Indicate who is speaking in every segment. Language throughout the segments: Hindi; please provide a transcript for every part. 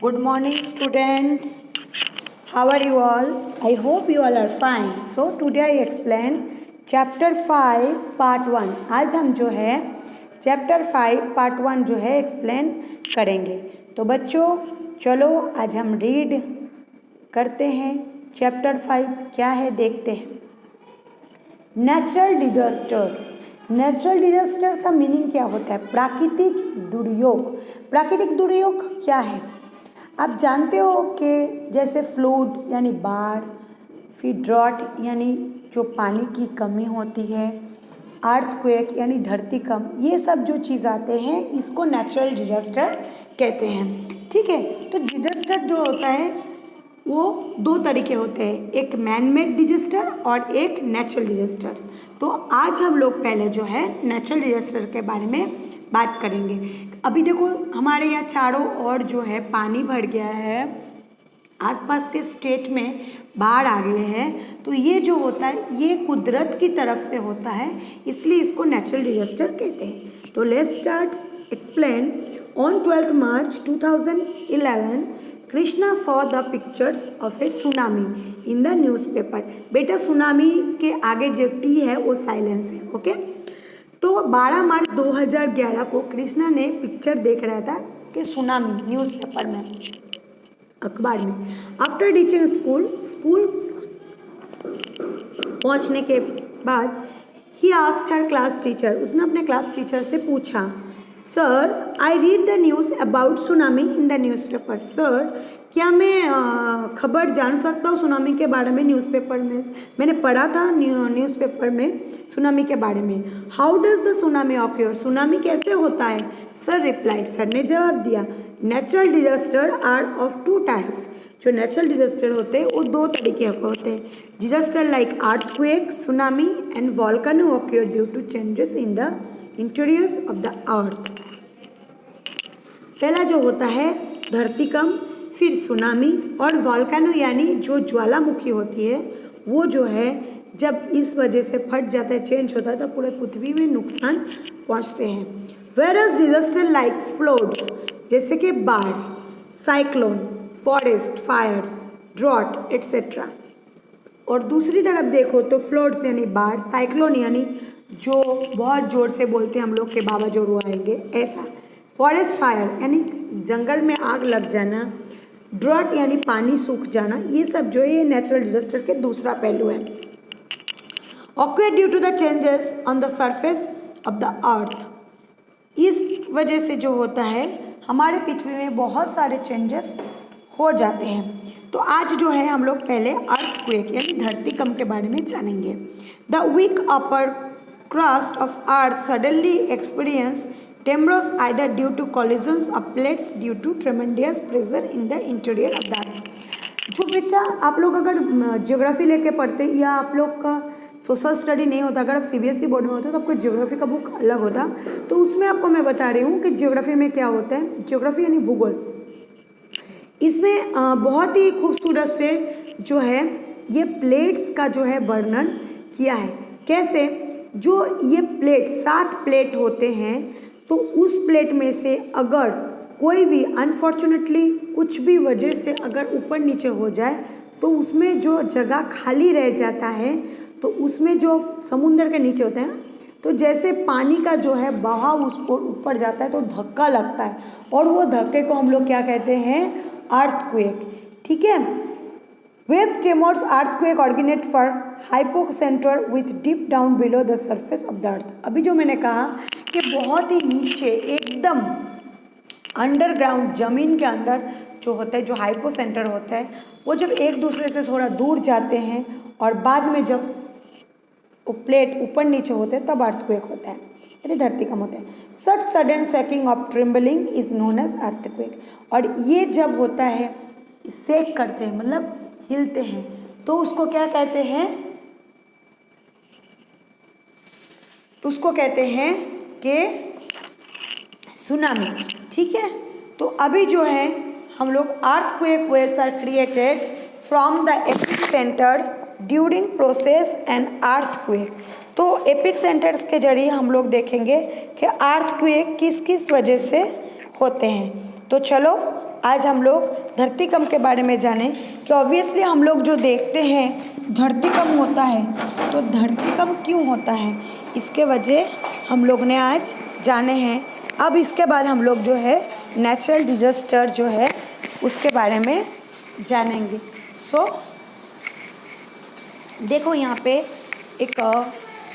Speaker 1: Good morning, students. How are you all? I hope you all are fine. So today I explain chapter 5 part 1. आज हम जो है chapter 5 part 1 जो है explain करेंगे. तो बच्चों चलो आज हम read करते हैं. chapter 5 क्या है देखते हैं. Natural disaster. नेचुरल डिजास्टर का मीनिंग क्या होता है? प्राकृतिक दुर्योग. प्राकृतिक दुर्योग क्या है? आप जानते हो कि जैसे फ्लूड यानी बाढ़, फिर ड्रॉट यानी जो पानी की कमी होती है, अर्थक्वेक यानी धरतीकंप, ये सब जो चीज़ आते हैं इसको नेचुरल डिजास्टर कहते हैं. ठीक है. तो डिजास्टर जो होता है वो दो तरीके होते हैं, एक मैन मेड डिजास्टर और एक नेचुरल डिजास्टर्स. तो आज हम लोग पहले जो है नेचुरल डिजास्टर के बारे में बात करेंगे. अभी देखो हमारे यहाँ चारों ओर जो है पानी भर गया है, आसपास के स्टेट में बाढ़ आ गए हैं. तो ये जो होता है ये कुदरत की तरफ से होता है, इसलिए इसको नेचुरल डिजास्टर कहते हैं. तो let's start explain. On 12 March 2011 Krishna saw the pictures of A tsunami in the newspaper. बेटा सुनामी के आगे जो टी है वो साइलेंस है. ओके. तो 12 मार्च 2011 को कृष्णा ने पिक्चर देख रहा था कि सुनामी न्यूज़पेपर में, अखबार में. आफ्टर रीचिंग स्कूल पहुंचने के बाद he asked her class teacher. उसने अपने क्लास टीचर से पूछा, sir I read the news about tsunami in the newspaper. Sir क्या मैं खबर जान सकता हूँ सुनामी के बारे में? न्यूज़पेपर में मैंने पढ़ा था न्यूज़पेपर में सुनामी के बारे में. How does the tsunami occur. Tsunami कैसे होता है? Sir replied. सर ने जवाब दिया, natural disaster are of two types. जो नेचुरल डिजास्टर होते हैं वो दो तरीके के होते हैं. Disaster like earthquake, tsunami and volcano occur due to changes in the interiors of the earth. पहला जो होता है धरतीकंप, फिर सुनामी और वॉल्केनो यानी जो ज्वालामुखी होती है वो जो है जब इस वजह से फट जाता है, चेंज होता है, तो पूरे पृथ्वी में नुकसान पहुंचते हैं. वेयरएज डिजास्टर लाइक फ्लड्स जैसे कि बाढ़, cyclone, forest fires, drought etcetera. और दूसरी तरफ देखो तो फ्लड्स यानी बाढ़, साइक्लोन यानी जो बहुत ज़ोर से बोलते हैं हम लोग के बाबा जोरू आएंगे ऐसा, फॉरेस्ट फायर यानी जंगल में आग लग जाना, ड्रॉट यानी पानी सूख जाना, ये सब जो है ये नेचुरल डिजास्टर के दूसरा पहलू है. Occur due to the changes on the surface of the earth. इस वजह से जो होता है हमारे पृथ्वी में बहुत सारे चेंजेस हो जाते हैं. तो आज जो है हम लोग पहले अर्थक्वेक यानी धरतीकंप के बारे में जानेंगे. The weak upper crust of earth suddenly experience tremors either due to collisions of plates due to tremendous pressure in the interior of the earth. जो बच्चा आप लोग अगर ज्योग्राफी लेके पढ़ते या आप लोग का सोशल स्टडी नहीं होता, अगर आप सीबीएसई बोर्ड में होते तो आपको ज्योग्राफी का बुक अलग होता. तो उसमें आपको मैं बता रही हूँ कि ज्योग्राफी में क्या होता है. ज्योग्राफी यानी भूगोल. इसमें बहुत ही खूबसूरत से जो है ये प्लेट्स का जो है वर्णन किया है. कैसे? जो ये प्लेट 7 प्लेट होते हैं, तो उस प्लेट में से अगर कोई भी अनफॉर्चुनेटली कुछ भी वजह से अगर ऊपर नीचे हो जाए तो उसमें जो जगह खाली रह जाता है, तो उसमें जो समुद्र के नीचे होते हैं, तो जैसे पानी का जो है बहाव उस पर ऊपर जाता है तो धक्का लगता है, और वो धक्के को हम लोग क्या कहते हैं? अर्थक्वेक. ठीक है. Waves tremors earthquake originate for hypocentre with deep down below the surface of the earth. अभी जो मैंने कहा कि बहुत ही नीचे एकदम अंडरग्राउंड जमीन के अंदर जो होता है, जो हाइपोसेंटर होता है, वो जब एक दूसरे से थोड़ा दूर जाते हैं और बाद में जब वो प्लेट ऊपर नीचे होते हैं तब अर्थक्वेक होता है यानी धरतीकंप होता है. Such sudden shaking of trembling is known as earthquake. और ये जब होता है शेक करते हैं मतलब हिलते हैं, तो उसको क्या कहते हैं? उसको कहते हैं कि सुनामी. ठीक है. तो अभी जो है हम लोग earthquake waves are created from the epicentre during process and earthquake. तो एपिक सेंटर्स के जरिए हम लोग देखेंगे कि अर्थक्वेक किस किस वजह से होते हैं. तो चलो आज हम लोग धरतीकंप के बारे में जानें कि ऑब्वियसली हम लोग जो देखते हैं धरतीकंप होता है, तो धरतीकंप क्यों होता है इसके वजह हम लोग ने आज जाने हैं। अब इसके बाद हम लोग जो है नेचुरल डिजास्टर जो है उसके बारे में जानेंगे। देखो यहाँ पे एक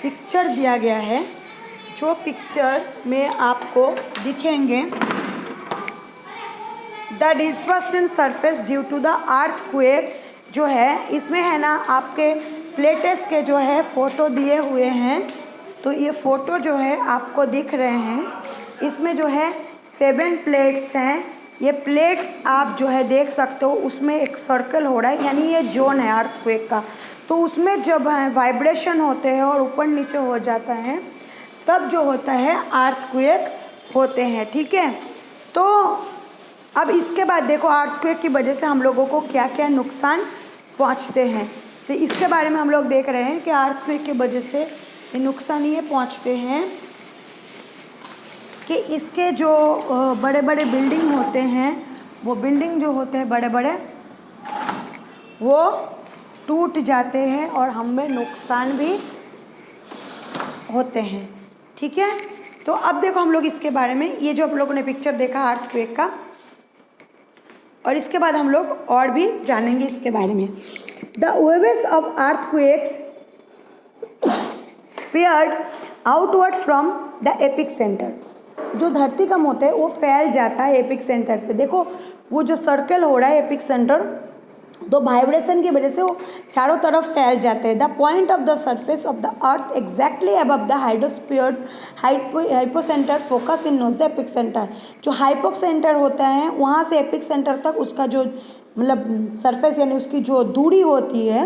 Speaker 1: पिक्चर दिया गया है, जो पिक्चर में आपको दिखेंगे the dispersion surface due to the earthquake जो है, इसमें है ना आपके प्लेट्स के जो है फ़ोटो दिए हुए हैं। तो ये फ़ोटो जो है आपको दिख रहे हैं, इसमें जो है 7 प्लेट्स हैं। ये प्लेट्स आप जो है देख सकते हो, उसमें एक सर्कल हो रहा है, यानी ये जोन है अर्थक्वेक का। तो उसमें जब वाइब्रेशन होते हैं और ऊपर नीचे हो जाता है, तब जो होता है अर्थक्वेक होते हैं। ठीक है, तो अब इसके बाद देखो अर्थक्वेक की वजह से हम लोगों को क्या क्या नुकसान पहुंचते हैं। तो इसके बारे में हम लोग देख रहे हैं कि अर्थक्वेक की वजह से ये नुकसान ये पहुंचते हैं कि इसके जो बड़े बड़े बिल्डिंग होते हैं, वो बिल्डिंग जो होते हैं बड़े बड़े, वो टूट जाते हैं और हमें नुकसान भी होते हैं। ठीक है, तो अब देखो हम लोग इसके बारे में, ये जो आप लोगों ने पिक्चर देखा अर्थक्वेक का, और इसके बाद हम लोग और भी जानेंगे इसके बारे में। The waves of earthquakes spread outward from the epic centre. जो धरतीकंप होते हैं वो फैल जाता है एपिक सेंटर से। देखो वो जो सर्कल हो रहा है एपिक सेंटर, तो वाइब्रेशन की वजह से वो चारों तरफ फैल जाते हैं। The point of the surface of the earth exactly above the hydrosphere hypocentre focus in knows the epic centre. जो हाइपोक सेंटर होता है वहाँ से एपिक सेंटर तक उसका जो मतलब सरफेस यानी उसकी जो दूरी होती है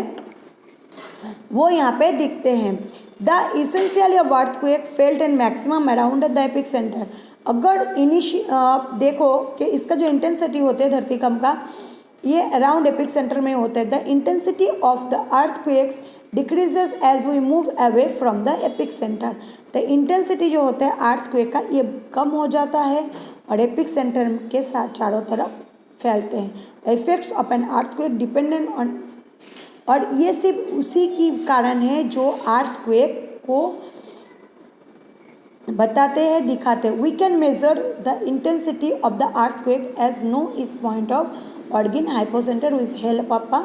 Speaker 1: वो यहाँ पे दिखते हैं। The essentially of earthquake felt and maximum around the epic centre. अगर देखो कि इसका जो इंटेंसिटी होते है धरतीकंप का, ये अराउंड एपिक सेंटर में होता है। The intensity of the earthquakes decreases as we move away from the epicentre. The intensity जो होता है अर्थक्वेक का ये कम हो जाता है और एपिक सेंटर के साथ चारों तरफ फैलते हैं। The effects of an earthquake dependent on, और ये सिर्फ उसी की कारण है जो अर्थक्वेक को बताते हैं, दिखाते हैं। We can measure the intensity of the earthquake as no इस point of origin hypocentre with help of a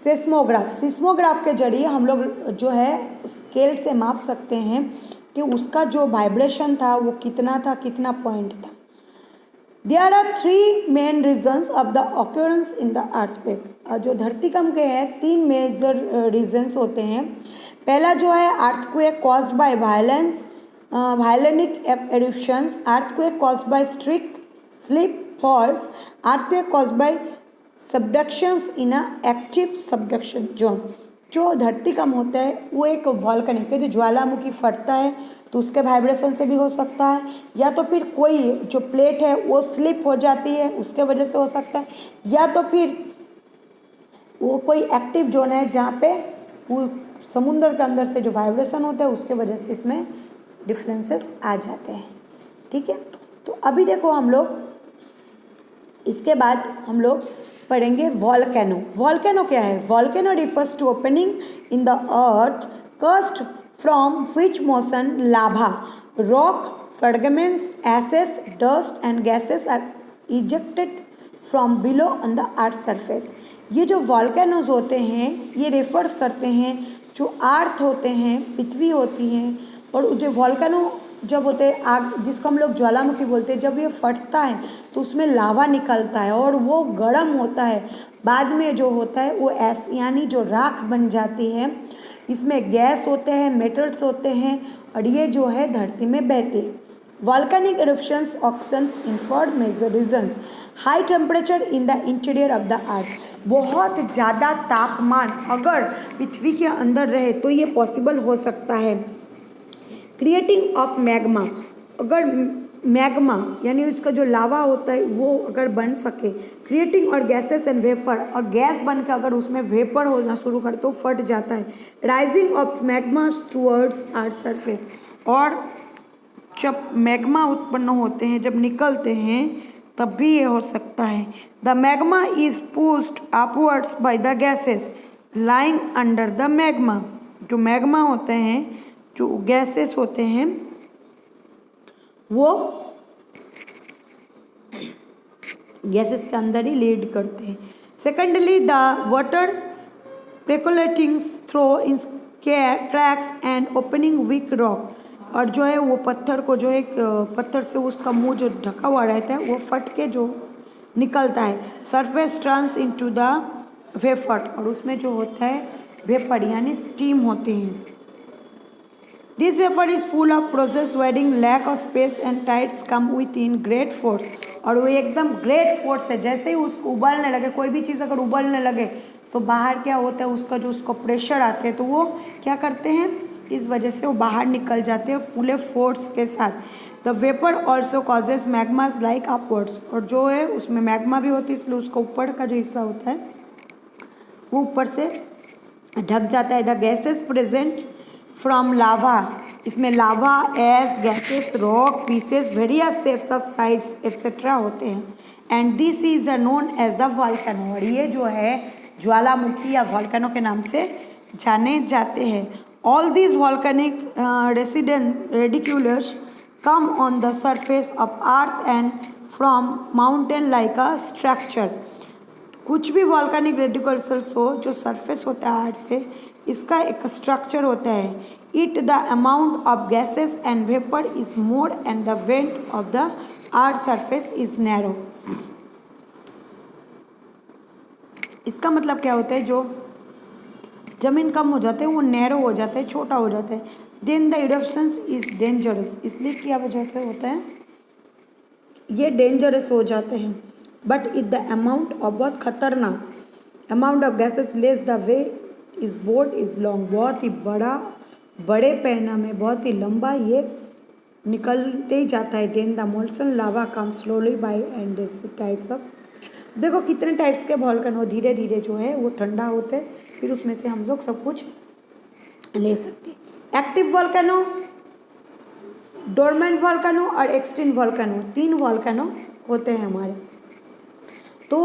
Speaker 1: seismograph. Seismograph के जरिए हम लोग जो है स्केल से माप सकते हैं कि उसका जो वाइब्रेशन था वो कितना था, कितना पॉइंट था। There are 3 main reasons of the occurrence in the earthquake. जो धरतीकंप के हैं 3 मेजर रीजन्स होते हैं। पहला जो है earthquake caused by volcanic eruptions, earthquake caused by slip faults, earthquake caused by subductions in a active subduction zone. जो धरतीकंप होता है वो एक वॉल्केनिक जो ज्वालामुखी फटता है तो उसके वाइब्रेशन से भी हो सकता है, या तो फिर कोई जो प्लेट है वो स्लिप हो जाती है उसके वजह से हो सकता है, या तो फिर वो कोई एक्टिव जोन है जहाँ पे वो समुद्र के अंदर से जो वाइब्रेशन होता है उसके वजह से इसमें डिफरेंसेस आ जाते हैं। ठीक है, तो अभी देखो हम लोग इसके बाद हम लोग पढ़ेंगे वॉल्केनो। वॉल्केनो क्या है? Volcano refers to opening in the earth crust from which molten lava rock fragments ashes dust and gases are ejected from below on the earth surface. ये जो वॉल्केनोज होते हैं ये रेफर्स करते हैं जो अर्थ होते हैं, पृथ्वी होती हैं, और जो वॉल्केनो जब होते हैं आग, जिसको हम लोग ज्वालामुखी बोलते हैं, जब ये फटता है तो उसमें लावा निकलता है और वो गर्म होता है। बाद में जो होता है वो यानी जो राख बन जाती है, इसमें गैस होते हैं, मेटल्स होते हैं, और ये जो है धरती में बहते हैं। Volcanic eruptions auctions inferred major reasons high temperature in the interior of the earth. बहुत ज़्यादा तापमान अगर पृथ्वी के अंदर रहे तो ये पॉसिबल हो सकता है। क्रिएटिंग ऑफ मैग्मा, अगर मैग्मा यानी उसका जो लावा होता है वो अगर बन सके, क्रिएटिंग और गैसेस एंड वेपर, और गैस बनकर अगर उसमें वेपर होना शुरू करे तो फट जाता है। Rising of magma towards earth surface, और जब मैग्मा उत्पन्न होते हैं, जब निकलते हैं, तब भी ये हो सकता है। The magma is pushed upwards by the gases lying under the magma. जो मैग्मा होते हैं, जो गैसेस होते हैं, वो गैसेस के अंदर ही लीड करते हैं। Secondly, the water percolating through in cracks and opening weak rock. और जो है वो पत्थर को, जो है पत्थर से उसका मुंह जो ढका हुआ रहता है, वो फट के जो निकलता है। Surface turns into the vapour, और उसमें जो होता है वेपर यानी स्टीम होती है। This vapour is full of process wedding lack of space and tides come within great force. और वो एकदम ग्रेट फोर्स है। जैसे ही उसको उबलने लगे, कोई भी चीज़ अगर उबलने लगे तो बाहर क्या होता है, उसका जो उसको प्रेशर आते हैं, तो वो क्या करते हैं, इस वजह से वो बाहर निकल जाते हैं फुले फोर्स के साथ। The vapour also causes magmas like upwards. और जो है उसमें मैग्मा भी होती है, इसलिए उसका ऊपर का जो हिस्सा होता है वो ऊपर से ढक जाता है। The gases present from lava, इसमें lava, ash, gases, rock pieces, various shapes of sides etcetera होते हैं। And this is known as the volcano. और ये जो है ज्वालामुखी या वॉल्केनो के नाम से जाने जाते हैं। All these volcanic ridiculous come on the surface of earth and from mountain like a structure. कुछ भी वॉल्केनिक रेडिक्यूलस हो, जो सरफेस होता है अर्थ से, इसका एक स्ट्रक्चर होता है। It the amount of gases and vapour is more and the went of the earth surface is narrow. इसका मतलब क्या होता है, जो जमीन कम हो जाते हैं वो नैरो हो जाता है, छोटा हो जाता है। Then the eruptions is dangerous, इसलिए क्या वजह से होता है, ये डेंजरस हो जाते हैं। But it the amount of, बहुत खतरनाक, amount of gases less the way is board is long, बहुत ही बड़े पैना में बहुत ही लंबा ये निकलते ही जाता है। Then the molten lava come slowly by and this types of, देखो कितने टाइप्स के वॉल्केनो धीरे धीरे जो है वो ठंडा होते हैं, फिर उसमें से हम लोग सब कुछ ले सकते हैं। एक्टिव वॉल्केनो, डोरमेंट वॉल्केनो और एक्सटिंक्ट वॉल्केनो, 3 वॉल्केनो होते हैं हमारे। तो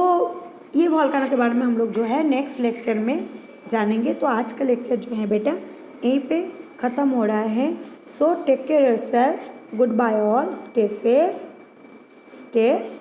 Speaker 1: ये वॉल्केनो के बारे में हम लोग जो है नेक्स्ट लेक्चर में जानेंगे। तो आज का लेक्चर जो है बेटा यहीं पे ख़त्म हो रहा है। So take care yourself, good bye all, stay safe, stay